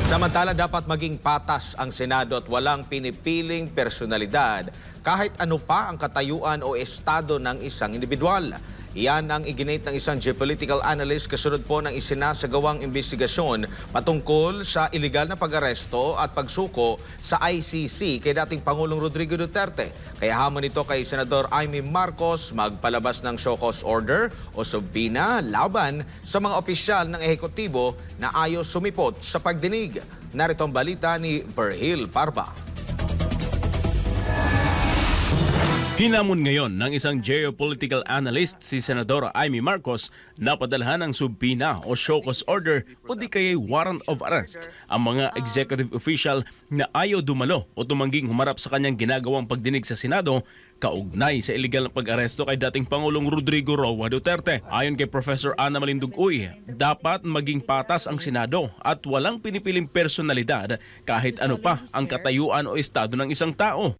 Samantala, dapat maging patas ang Senado at walang pinipiling personalidad kahit ano pa ang katayuan o estado ng isang individual. Iyan ang iginit ng isang geopolitical analyst kasunod po ng isinasagawang investigasyon patungkol sa iligal na pag-aresto at pagsuko sa ICC kay dating Pangulong Rodrigo Duterte. Kaya hamon ito kay Senador Amy Marcos magpalabas ng show cause order o subpoena laban sa mga opisyal ng ehekutibo na ayaw sumipot sa pagdinig. Narito ang balita ni Virgil Parba. Hinamon ngayon ng isang geopolitical analyst si Senadora Amy Marcos na padalhan ng subpoena o show cause order o di kaya'y warrant of arrest ang mga executive official na ayaw dumalo o tumangging humarap sa kanyang ginagawang pagdinig sa Senado kaugnay sa iligal na pag-aresto kay dating Pangulong Rodrigo Roa Duterte. Ayon kay Professor Ana Malindugoy, dapat maging patas ang Senado at walang pinipiling personalidad kahit ano pa ang katayuan o estado ng isang tao.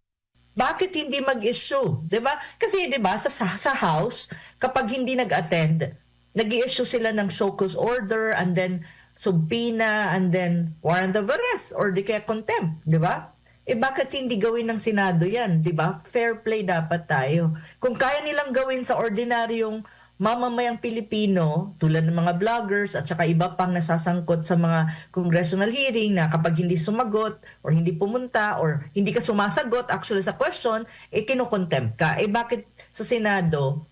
Bakit hindi mag-issue? 'Di ba? Kasi 'di ba sa House, kapag hindi nag-attend, nag-i-issue sila ng show cause order and then subpoena and then warrant of arrest or di kaya contempt, 'di ba? Bakit hindi gawin ng Senado 'yan, 'di ba? Fair play dapat tayo. Kung kaya nilang gawin sa ordinaryong mamamayang Pilipino, tulad ng mga vloggers at saka iba pang nasasangkot sa mga congressional hearing na kapag hindi sumagot or hindi pumunta or hindi ka sumasagot actually sa question, kinokontempt ka. Bakit sa Senado,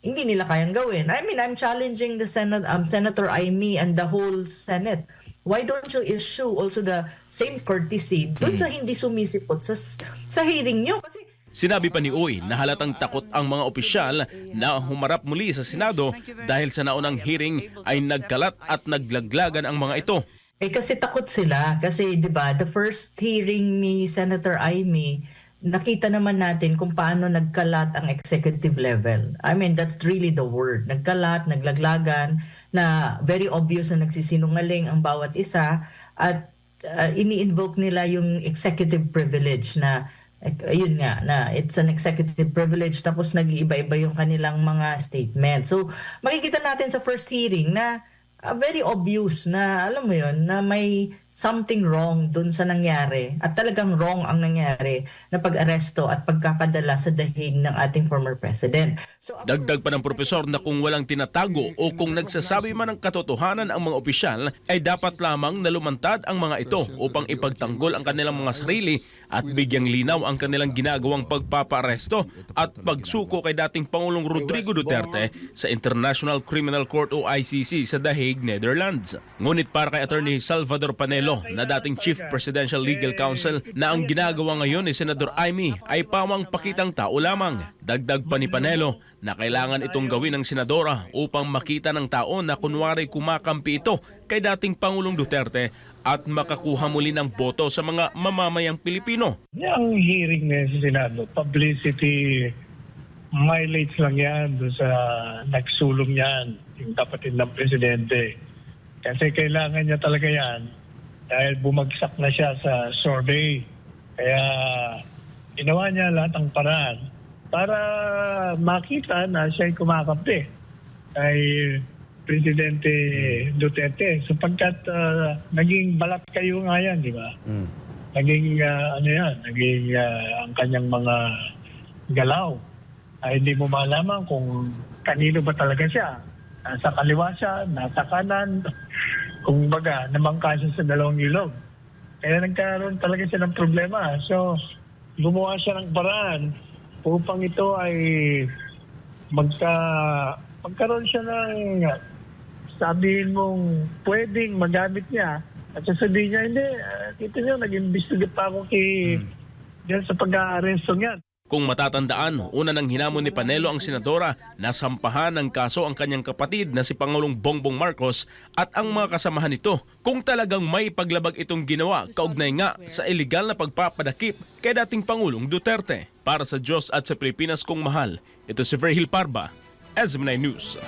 hindi nila kayang gawin? I mean, I'm challenging the Senator Amy and the whole Senate. Why don't you issue also the same courtesy dun sa hindi sumisipot sa hearing nyo? Kasi Sinabi pa ni Uy na halatang takot ang mga opisyal na humarap muli sa Senado dahil sa naunang hearing ay nagkalat at naglaglagan ang mga ito. Kasi takot sila. Kasi 'di ba, the first hearing ni Senator Amy, nakita naman natin kung paano nagkalat ang executive level. I mean, that's really the word. Nagkalat, naglaglagan, na very obvious na nagsisinungaling ang bawat isa at ini-invoke nila yung executive privilege na ayun nga, na it's an executive privilege tapos nag-iiba-iba yung kanilang mga statement. So, makikita natin sa first hearing na very obvious na, alam mo yun, na may something wrong dun sa nangyari at talagang wrong ang nangyari na pag-aresto at pagkakadala sa dahig ng ating former president. So, Dagdag pa ng propesor na kung walang tinatago o kung nagsasabi man ng katotohanan ang mga opisyal ay dapat lamang na lumantad ang mga ito upang ipagtanggol ang kanilang mga sarili at bigyang linaw ang kanilang ginagawang pagpapaaresto at pagsuko kay dating Pangulong Rodrigo Duterte sa International Criminal Court o ICC sa The Hague, Netherlands. Ngunit para kay Attorney Salvador Panelo na dating Chief Presidential Legal Counsel na ang ginagawa ngayon ni Senador Amy ay pawang pakitang tao lamang. Dagdag pa ni Panelo na kailangan itong gawin ng senadora upang makita ng tao na kunwari kumakampi ito kay dating Pangulong Duterte at makakuha muli ng boto sa mga mamamayang Pilipino. Yung hearing na sa Senado, publicity mileage lang yan doon sa nagsulong yan, yung kapatid ng presidente. Kasi kailangan niya talaga yan dahil bumagsak na siya sa survey. Kaya ginawa niya lahat ng paraan para makita na siya'y kumakampi kay Presidente Duterte sapagkat naging balat kayo nga yan, di ba? Naging naging ang kanyang mga galaw ay hindi mo malaman kung kanino ba talaga siya. Nasa kaliwa siya, nasa kanan, kung baga, namangka siya sa dalawang ilog. Kaya nagkaroon talaga siya ng problema. So, gumawa siya ng paraan upang ito ay magkaroon siya ng sabihin mong pwedeng magamit niya at sasabihin niya, hindi, kita niyo, nag-imbestiga pa ako diyan sa pag-aaresto niya. Kung matatandaan, una nang hinamon ni Panelo ang senadora na sampahan ng kaso ang kanyang kapatid na si Pangulong Bongbong Marcos at ang mga kasamahan nito kung talagang may paglabag itong ginawa kaugnay nga sa iligal na pagpapadakip kay dating Pangulong Duterte. Para sa Diyos at sa Pilipinas kong mahal, ito si Virgil Parba, SMNI News.